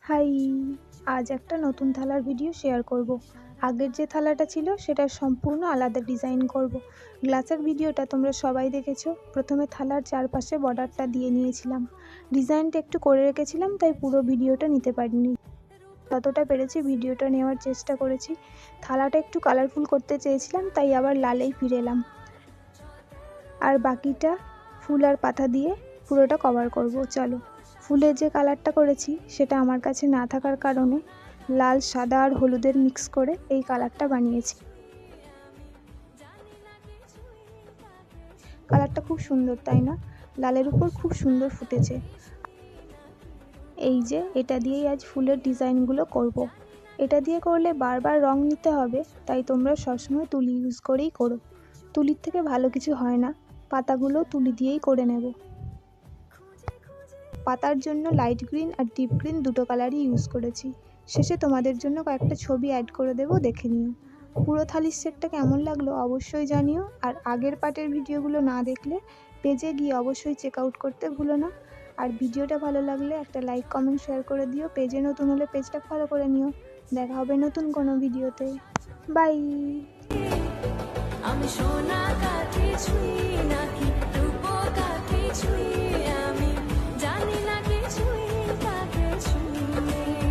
High, আজ একটা নতুন থালার ভিডিও শেয়ার করব। আগের যে থালাটা ছিল সেটার সম্পূর্ণ আলাদা ডিজাইন করব। গ্লাসের ভিডিওটা তোমরা সবাই দেখেছো। প্রথমে থালার চারপাশে বর্ডারটা দিয়ে নিয়েছিলাম, ডিজাইনটা একটু করে রেখেছিলাম, তাই পুরো ভিডিওটা নিতে পারিনি। যতটা পেরেছি ভিডিওটা নেওয়ার চেষ্টা করেছি। থালাটা একটু কালারফুল করতে চেয়েছিলাম, তাই আবার লালেই ফিরে এলাম। আর বাকিটা ফুল আর পাতা দিয়ে পুরোটা কভার করব। চলো, ফুলের যে কালারটা করেছি সেটা আমার কাছে না থাকার কারণে লাল, সাদা আর হলুদের মিক্স করে এই কালারটা বানিয়েছি। কালারটা খুব সুন্দর, তাই না? লালের উপর খুব সুন্দর ফুটেছে। এই যে এটা দিয়েই আজ ফুলের ডিজাইনগুলো করব। এটা দিয়ে করলে বারবার রং নিতে হবে, তাই তোমরা সবসময় তুলি ইউজ করেই করো। তুলির থেকে ভালো কিছু হয় না। পাতাগুলো তুলি দিয়েই করে নেব। পাতার জন্য লাইট গ্রিন আর ডিপ গ্রিন দুটো কালারই ইউজ করেছি। শেষে তোমাদের জন্য কয়েকটা ছবি অ্যাড করে দেবো, দেখে নিও। পুরো থালির সেটটা কেমন লাগলো অবশ্যই জানিও। আর আগের পার্টের ভিডিওগুলো না দেখলে পেজে গিয়ে অবশ্যই চেক আউট করতে ভুলো না। আর ভিডিওটা ভালো লাগলে একটা লাইক, কমেন্ট, শেয়ার করে দিও। পেজে নতুন হলে পেজটা ফলো করে নিও। দেখা হবে নতুন কোনো ভিডিওতে। বাই।